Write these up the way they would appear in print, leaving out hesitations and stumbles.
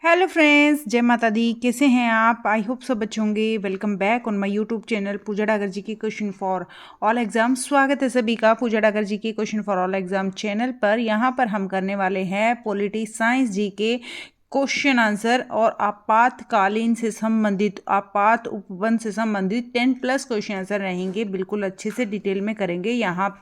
Hello friends, जय माता दी। कैसे हैं आप? आई होप सब अच्छे होंगे। Welcome back on my YouTube channel Pooja Dagar ji की क्वेश्चन फॉर ऑल एग्जाम। स्वागत है सभी का पूजा डागर जी की question for all exam channel पर। यहाँ पर हम करने वाले हैं पॉलिटी साइंस जी के क्वेश्चन आंसर और आपातकालीन से संबंधित आपात उपबंध से संबंधित 10+ क्वेश्चन आंसर रहेंगे। बिल्कुल अच्छे से डिटेल में करेंगे। यहाँ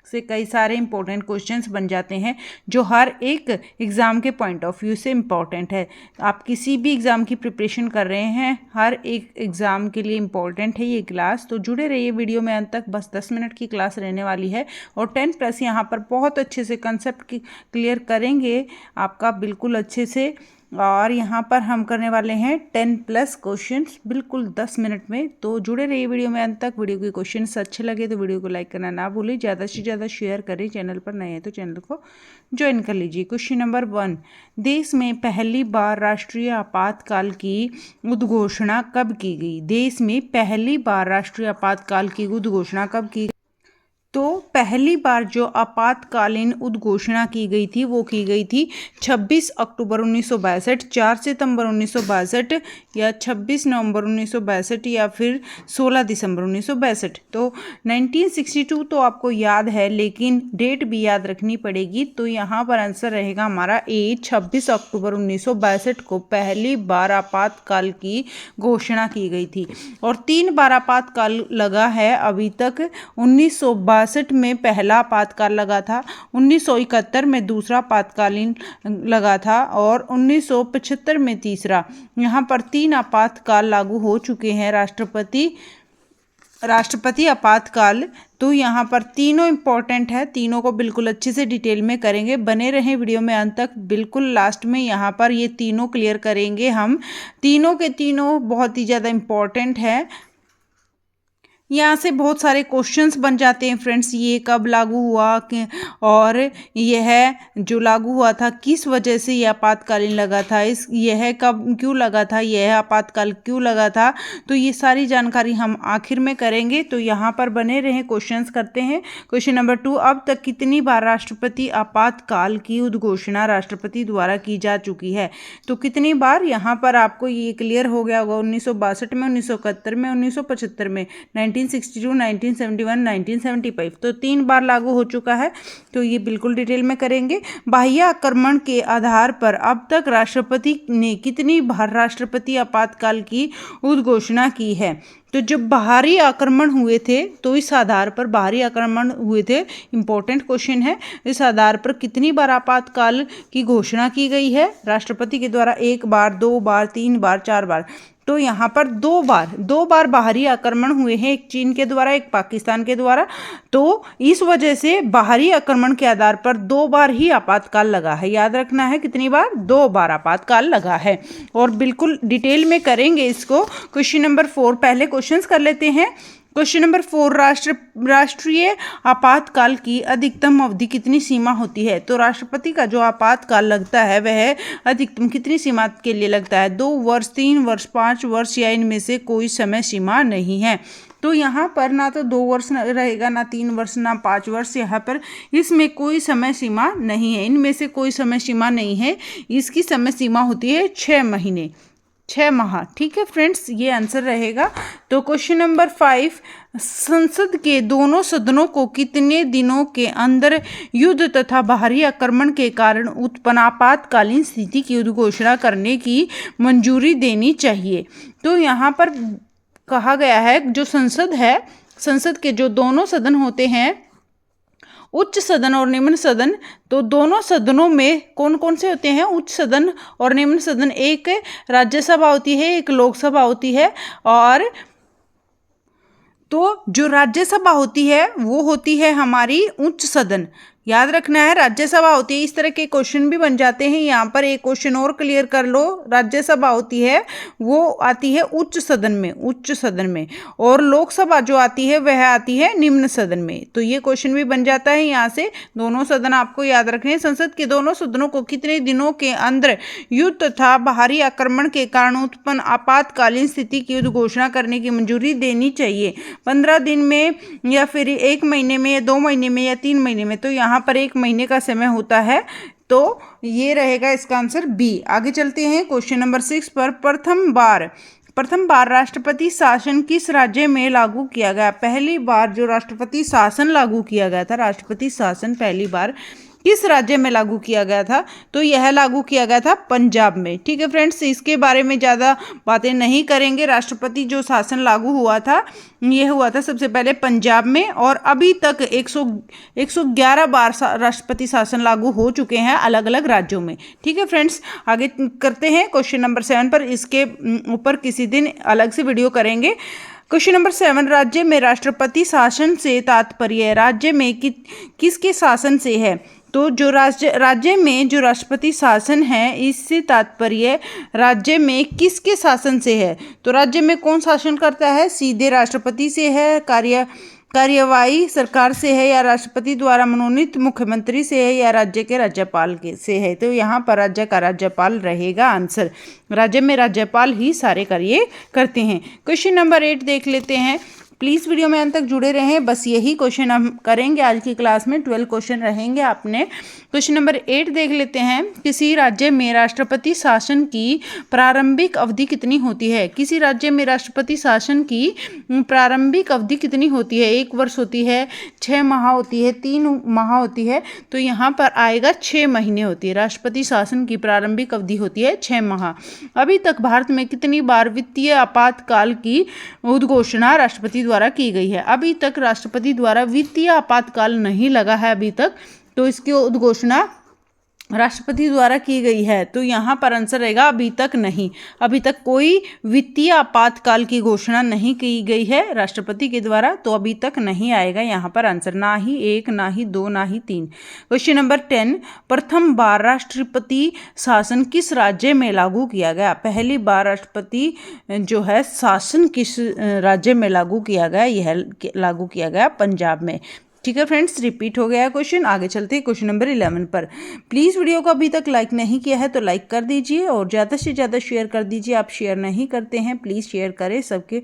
से कई सारे इंपॉर्टेंट क्वेश्चंस बन जाते हैं जो हर एक एग्ज़ाम के पॉइंट ऑफ व्यू से इम्पॉर्टेंट है। आप किसी भी एग्ज़ाम की प्रिपरेशन कर रहे हैं, हर एक एग्ज़ाम के लिए इम्पॉर्टेंट है ये क्लास। तो जुड़े रहिए वीडियो में अंत तक। बस 10 मिनट की क्लास रहने वाली है और 10+ यहाँ पर बहुत अच्छे से कंसेप्ट क्लियर करेंगे आपका बिल्कुल अच्छे से। और यहाँ पर हम करने वाले हैं 10+ क्वेश्चंस बिल्कुल 10 मिनट में। तो जुड़े रहिए वीडियो में अंत तक। वीडियो के क्वेश्चंस अच्छे लगे तो वीडियो को लाइक करना ना भूलें, ज़्यादा से ज़्यादा शेयर करें। चैनल पर नए हैं तो चैनल को ज्वाइन कर लीजिए। क्वेश्चन नंबर 1, देश में पहली बार राष्ट्रीय आपातकाल की उद्घोषणा कब की गई? देश में पहली बार राष्ट्रीय आपातकाल की उद्घोषणा कब की? तो पहली बार जो आपातकालीन उद्घोषणा की गई थी वो की गई थी 26 अक्टूबर 1962, 4 सितंबर 1962 या 26 नवंबर 1962 या फिर 16 दिसंबर 1962। तो 1962 तो आपको याद है, लेकिन डेट भी याद रखनी पड़ेगी। तो यहाँ पर आंसर रहेगा हमारा ए, 26 अक्टूबर 1962 को पहली बार आपातकाल की घोषणा की गई थी। और 3 बार आपातकाल लगा है अभी तक। 1962 में पहला आपातकाल लगा था, 1971 में दूसरा आपातकालीन लगा था और 1975 में तीसरा। यहाँ पर 3 आपातकाल लागू हो चुके हैं। राष्ट्रपति आपातकाल। तो यहाँ पर तीनों इंपॉर्टेंट है, तीनों को बिल्कुल अच्छे से डिटेल में करेंगे। बने रहें वीडियो में अंत तक। बिल्कुल लास्ट में यहाँ पर ये तीनों क्लियर करेंगे हम। तीनों के तीनों बहुत ही ज़्यादा इंपॉर्टेंट है। यहाँ से बहुत सारे क्वेश्चंस बन जाते हैं फ्रेंड्स। ये कब लागू हुआ और यह जो लागू हुआ था किस वजह से यह आपातकालीन लगा था, यह कब क्यों लगा था, यह आपातकाल क्यों लगा था। तो ये सारी जानकारी हम आखिर में करेंगे। तो यहाँ पर बने रहें, क्वेश्चंस करते हैं। क्वेश्चन नंबर 2, अब तक कितनी बार राष्ट्रपति आपातकाल की उद्घोषणा राष्ट्रपति द्वारा की जा चुकी है? तो कितनी बार, यहाँ पर आपको ये क्लियर हो गया होगा। 1962 में, 1971 में, 1975 में, 1962, 1971, 1975। तो 3 बार लागू हो चुका है। तो ये बिल्कुल डिटेल में करेंगे। बाह्य आक्रमण के आधार पर अब तक राष्ट्रपति ने कितनी बार राष्ट्रपति आपातकाल की उद्घोषणा की है? तो जब बाहरी आक्रमण हुए थे तो इस आधार पर, बाहरी आक्रमण हुए थे, इंपॉर्टेंट क्वेश्चन है, इस आधार पर कितनी बार आपातकाल की घोषणा की गई है राष्ट्रपति के द्वारा? 1 बार, 2 बार, 3 बार, 4 बार। तो यहाँ पर 2 बार बाहरी आक्रमण हुए हैं, एक चीन के द्वारा, एक पाकिस्तान के द्वारा। तो इस वजह से बाहरी आक्रमण के आधार पर 2 बार ही आपातकाल लगा है। याद रखना है कितनी बार? 2 बार आपातकाल लगा है और बिल्कुल डिटेल में करेंगे इसको। क्वेश्चन नंबर 4, पहले क्वेश्चंस कर लेते हैं। क्वेश्चन नंबर 4, राष्ट्रीय आपातकाल की अधिकतम अवधि कितनी सीमा होती है? तो राष्ट्रपति का जो आपातकाल लगता है वह अधिकतम कितनी सीमा के लिए लगता है? 2 वर्ष, 3 वर्ष, 5 वर्ष या इनमें से कोई समय सीमा नहीं है। तो यहाँ पर ना तो 2 वर्ष रहेगा, ना 3 वर्ष, ना 5 वर्ष। यहाँ पर इसमें कोई समय सीमा नहीं है, इनमें से कोई समय सीमा नहीं है। इसकी समय सीमा होती है 6 महीने, 6 माह। ठीक है फ्रेंड्स, ये आंसर रहेगा। तो क्वेश्चन नंबर 5, संसद के दोनों सदनों को कितने दिनों के अंदर युद्ध तथा बाहरी आक्रमण के कारण उत्पन्न आपातकालीन स्थिति की उद्घोषणा करने की मंजूरी देनी चाहिए? तो यहाँ पर कहा गया है जो संसद है, संसद के जो दोनों सदन होते हैं, उच्च सदन और निम्न सदन, तो दोनों सदनों में कौन कौन से होते हैं? उच्च सदन और निम्न सदन। एक राज्यसभा होती है, एक लोकसभा होती है। और तो जो राज्यसभा होती है वो होती है हमारी उच्च सदन। याद रखना है, राज्यसभा होती है। इस तरह के क्वेश्चन भी बन जाते हैं। यहाँ पर एक क्वेश्चन और क्लियर कर लो। राज्यसभा होती है वो आती है उच्च सदन में, उच्च सदन में। और लोकसभा जो आती है वह आती है निम्न सदन में। तो ये क्वेश्चन भी बन जाता है यहाँ से। दोनों सदन आपको याद रखने हैं। संसद के दोनों सदनों को कितने दिनों के अंदर युद्ध तथा बाहरी आक्रमण के कारण उत्पन्न आपातकालीन स्थिति की उद्घोषणा करने की मंजूरी देनी चाहिए? 15 दिन में, या फिर 1 महीने में, या 2 महीने में, या 3 महीने में? तो यहाँ पर 1 महीने का समय होता है। तो ये रहेगा इसका आंसर बी। आगे चलते हैं क्वेश्चन नंबर 6 पर। प्रथम बार राष्ट्रपति शासन किस राज्य में लागू किया गया? पहली बार जो राष्ट्रपति शासन लागू किया गया था, राष्ट्रपति शासन पहली बार किस राज्य में लागू किया गया था? तो यह लागू किया गया था पंजाब में। ठीक है फ्रेंड्स, इसके बारे में ज़्यादा बातें नहीं करेंगे। राष्ट्रपति जो शासन लागू हुआ था, यह हुआ था सबसे पहले पंजाब में, और अभी तक 111 बार राष्ट्रपति शासन लागू हो चुके हैं अलग अलग राज्यों में। ठीक है फ्रेंड्स, आगे करते हैं क्वेश्चन नंबर 7 पर। इसके ऊपर किसी दिन अलग से वीडियो करेंगे। क्वेश्चन नंबर 7, राज्य में राष्ट्रपति शासन से तात्पर्य राज्य में किसके शासन से है? तो जो राज्य में जो राष्ट्रपति शासन है, इससे तात्पर्य राज्य में किसके शासन से है? तो राज्य में कौन शासन करता है? सीधे राष्ट्रपति से है, कार्यवाही सरकार से है, या राष्ट्रपति द्वारा मनोनीत मुख्यमंत्री से है, या राज्य के राज्यपाल के से है? तो यहाँ पर राज्य का राज्यपाल रहेगा आंसर। राज्य में राज्यपाल ही सारे कार्य करते हैं। क्वेश्चन नंबर 8 देख लेते हैं। प्लीज़ वीडियो में अंत तक जुड़े रहें। बस यही क्वेश्चन हम करेंगे आज की क्लास में। 12 क्वेश्चन रहेंगे आपने। क्वेश्चन नंबर 8 देख लेते हैं। किसी राज्य में राष्ट्रपति शासन की प्रारंभिक अवधि कितनी होती है? किसी राज्य में राष्ट्रपति शासन की प्रारंभिक अवधि कितनी होती है? 1 वर्ष होती है, 6 माह होती है, 3 माह होती है? तो यहाँ पर आएगा 6 महीने होती है। राष्ट्रपति शासन की प्रारंभिक अवधि होती है 6 माह। अभी तक भारत में कितनी बार वित्तीय आपातकाल की उद्घोषणा राष्ट्रपति द्वारा की गई है? अभी तक राष्ट्रपति द्वारा वित्तीय आपातकाल नहीं लगा है अभी तक, तो इसकी उद्घोषणा राष्ट्रपति द्वारा की गई है। तो यहाँ पर आंसर रहेगा अभी तक नहीं। अभी तक कोई वित्तीय आपातकाल की घोषणा नहीं की गई है राष्ट्रपति के द्वारा, तो अभी तक नहीं आएगा यहाँ पर आंसर। ना ही 1, ना ही 2, ना ही 3। क्वेश्चन नंबर 10, प्रथम बार राष्ट्रपति शासन किस राज्य में लागू किया गया? पहली बार राष्ट्रपति जो है शासन किस राज्य में लागू किया गया? यह लागू किया गया पंजाब में। ठीक है फ्रेंड्स, रिपीट हो गया क्वेश्चन। आगे चलते हैं क्वेश्चन नंबर 11 पर। प्लीज़ वीडियो को अभी तक लाइक नहीं किया है तो लाइक कर दीजिए और ज़्यादा से ज़्यादा शेयर कर दीजिए। आप शेयर नहीं करते हैं, प्लीज़ शेयर करें सबके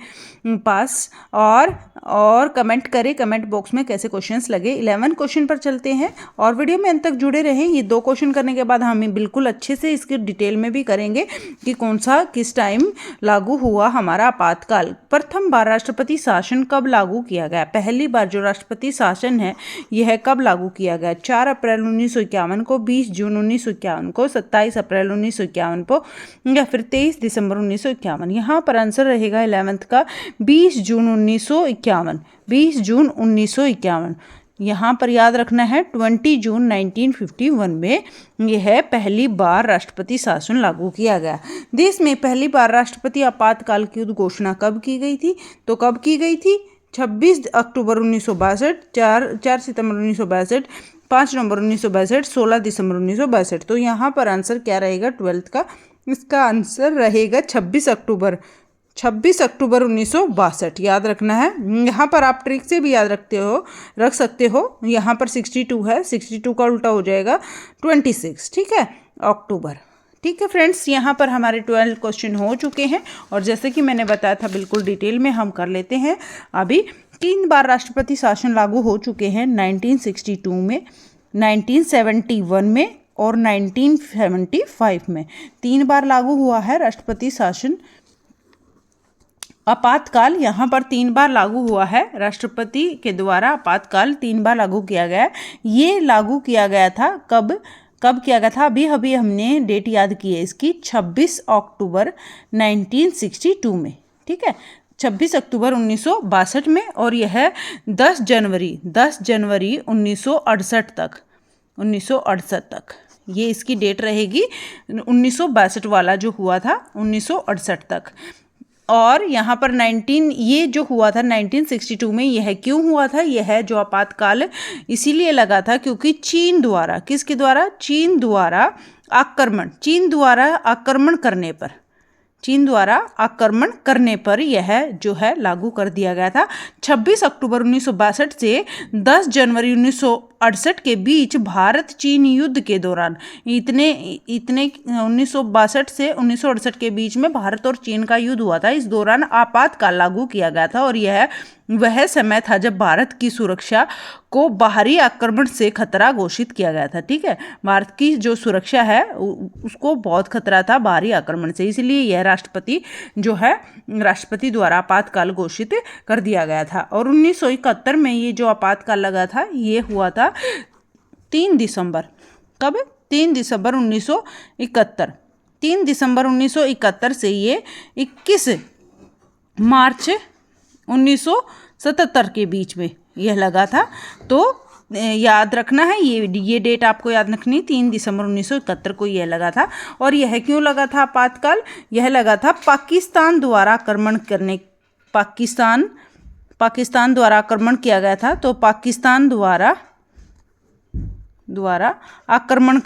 पास, और कमेंट करें कमेंट बॉक्स में कैसे क्वेश्चंस लगे। 11 क्वेश्चन पर चलते हैं और वीडियो में अंत तक जुड़े रहें। ये 2 क्वेश्चन करने के बाद हम बिल्कुल अच्छे से इसके डिटेल में भी करेंगे कि कौन सा किस टाइम लागू हुआ हमारा आपातकाल। प्रथम बार राष्ट्रपति शासन कब लागू किया गया? पहली बार जो राष्ट्रपति शासन है यह कब लागू किया गया? 4 अप्रैल 1951 को, 20 जून 1951 को, 27 अप्रैल 1951 को, या फिर 23 दिसंबर 1951? यहाँ पर आंसर रहेगा 11th का 20 जून 1951। 20 जून 1951। यहाँ पर याद रखना है 20 जून 1951 में यह पहली बार राष्ट्रपति शासन लागू किया गया। देश में पहली बार राष्ट्रपति आपातकाल की घोषणा कब की गई थी? तो कब की गई थी? 26 अक्टूबर 1962, 4 सितंबर 1962, 5 नवंबर 1962, 16 दिसंबर 1962। तो यहाँ पर आंसर क्या रहेगा 12th का? इसका आंसर रहेगा 26 अक्टूबर 1962। याद रखना है। यहाँ पर आप ट्रिक से भी याद रख सकते हो। यहाँ पर 62 है, 62 का उल्टा हो जाएगा 26। ठीक है, अक्टूबर। ठीक है फ्रेंड्स, यहाँ पर हमारे 12 क्वेश्चन हो चुके हैं और जैसे कि मैंने बताया था बिल्कुल डिटेल में हम कर लेते हैं। अभी 3 बार राष्ट्रपति शासन लागू हो चुके हैं, 1962 में, 1971 में और 1975 में। 3 बार लागू हुआ है राष्ट्रपति शासन। आपातकाल यहाँ पर 3 बार लागू हुआ है, राष्ट्रपति के द्वारा आपातकाल 3 बार लागू किया गया है। ये लागू किया गया था कब किया गया था? अभी हमने डेट याद की है इसकी, 26 अक्टूबर 1962 में। ठीक है, 26 अक्टूबर 1962 में, और यह 10 जनवरी 1968 तक ये इसकी डेट रहेगी। 1962 वाला जो हुआ था 1968 तक। और यहाँ पर ये जो हुआ था 1962 में, यह क्यों हुआ था? यह जो आपातकाल इसीलिए लगा था क्योंकि चीन द्वारा, किसके द्वारा? चीन द्वारा आक्रमण करने पर यह जो है लागू कर दिया गया था। 26 अक्टूबर 1962 से 10 जनवरी 1968 के बीच भारत चीन युद्ध के दौरान, इतने 1962 से 1968 के बीच में भारत और चीन का युद्ध हुआ था। इस दौरान आपातकाल लागू किया गया था और यह वह समय था जब भारत की सुरक्षा को बाहरी आक्रमण से खतरा घोषित किया गया था। ठीक है, भारत की जो सुरक्षा है उसको बहुत खतरा था बाहरी आक्रमण से, इसलिए यह राष्ट्रपति द्वारा आपातकाल घोषित कर दिया गया था। और 1971 में ये जो आपातकाल लगा था ये हुआ था 3 दिसंबर। कब? 3 दिसंबर 1971। 3 दिसंबर 1971 से ये 21 मार्च 1977 के बीच में यह लगा था। तो याद रखना है, ये डेट आपको याद रखनी, 3 दिसंबर 1971 को यह लगा था। और यह क्यों लगा था आपातकाल? यह लगा था पाकिस्तान द्वारा आक्रमण करने, पाकिस्तान द्वारा आक्रमण किया गया था। तो पाकिस्तान द्वारा आक्रमण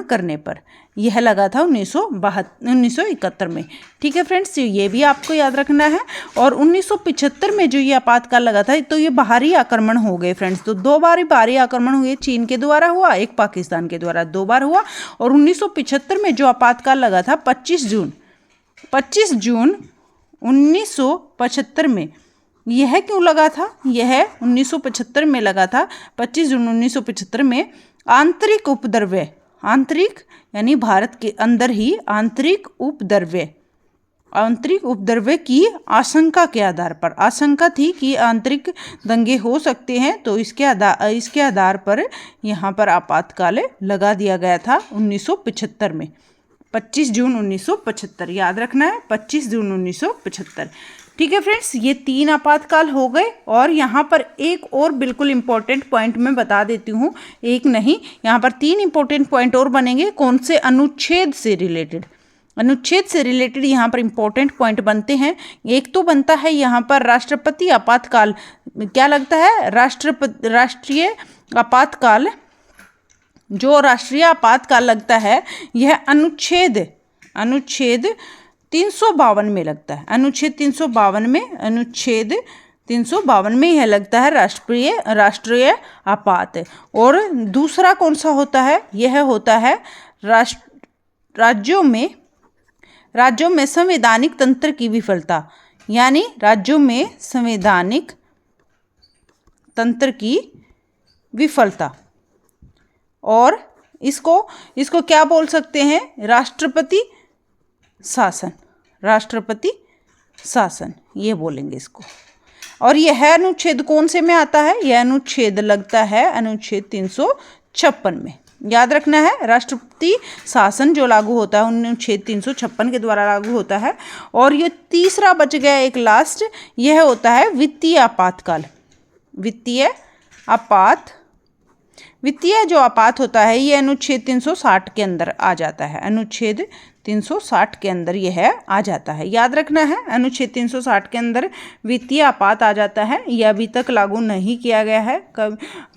करने पर यह लगा था 1971 में। ठीक है फ्रेंड्स, ये भी आपको याद रखना है। और 1975 में जो ये आपातकाल लगा था तो ये बाहरी आक्रमण हो गए फ्रेंड्स। तो 2 बार बाहरी आक्रमण हुए, चीन के द्वारा हुआ, एक पाकिस्तान के द्वारा, 2 बार हुआ। और 1975 में जो आपातकाल लगा था 25 जून 1975 में, यह क्यों लगा था? यह 1975 में लगा था, 25 जून 1975 में आंतरिक यानी भारत के अंदर ही आंतरिक उपद्रव्य की आशंका के आधार पर, आशंका थी कि आंतरिक दंगे हो सकते हैं, तो इसके आधार पर यहाँ पर आपातकाल लगा दिया गया था 1975 में। 25 जून 1975 याद रखना है, 25 जून 1975। ठीक है फ्रेंड्स, ये 3 आपातकाल हो गए। और यहाँ पर एक और बिल्कुल इंपॉर्टेंट पॉइंट मैं बता देती हूँ, एक नहीं, यहाँ पर 3 इंपॉर्टेंट पॉइंट और बनेंगे। कौन से? अनुच्छेद से रिलेटेड यहाँ पर इंपॉर्टेंट पॉइंट बनते हैं। एक तो बनता है यहाँ पर राष्ट्रपति आपातकाल, क्या लगता है? राष्ट्रीय आपातकाल लगता है, यह अनुच्छेद 352 में लगता है। अनुच्छेद 352 में यह लगता है राष्ट्रीय आपात। और दूसरा कौन सा होता है? यह होता है राज्यों में संवैधानिक तंत्र की विफलता, यानी राज्यों में संवैधानिक तंत्र की विफलता। और इसको क्या बोल सकते हैं? राष्ट्रपति शासन ये बोलेंगे इसको। और यह अनुच्छेद कौन से में आता है? यह अनुच्छेद लगता है अनुच्छेद 356 में। याद रखना है, राष्ट्रपति शासन जो लागू होता है अनुच्छेद 356 के द्वारा लागू होता है। और ये तीसरा बच गया एक लास्ट, यह होता है वित्तीय आपातकाल। वित्तीय जो आपात होता है ये अनुच्छेद 360 के अंदर आ जाता है। अनुच्छेद 360 के अंदर यह आ जाता है। याद रखना है, अनुच्छेद 360 के अंदर वित्तीय आपात आ जाता है। ये अभी तक लागू नहीं किया गया है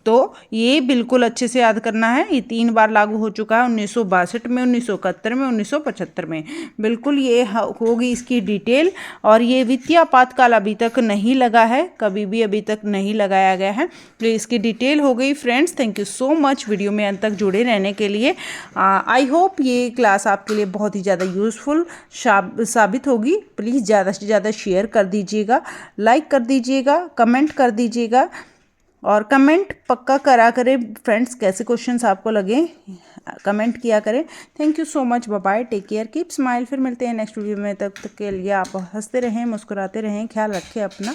तो ये बिल्कुल अच्छे से याद करना है। ये 3 बार लागू हो चुका है, 1962 में, 1971 में, 1975 में। बिल्कुल ये होगी इसकी डिटेल। और ये वित्तीय आपातकाल अभी तक नहीं लगा है, कभी भी अभी तक नहीं लगाया गया है। तो इसकी डिटेल हो गई friends. Thank you so much video में अंत तक जुड़े रहने के लिए। आई होप ये क्लास आपके लिए बहुत ही ज़्यादा यूज़फुल साबित होगी। प्लीज़ ज़्यादा से ज़्यादा शेयर कर दीजिएगा, लाइक कर दीजिएगा, कमेंट कर दीजिएगा। और कमेंट पक्का करा करें फ्रेंड्स, कैसे क्वेश्चंस आपको लगे कमेंट किया करें। Thank you so much, bye bye, take care, keep smile. फिर मिलते हैं नेक्स्ट वीडियो में, तब तक के लिए आप हंसते रहें, मुस्कुराते रहें, ख्याल रखें अपना।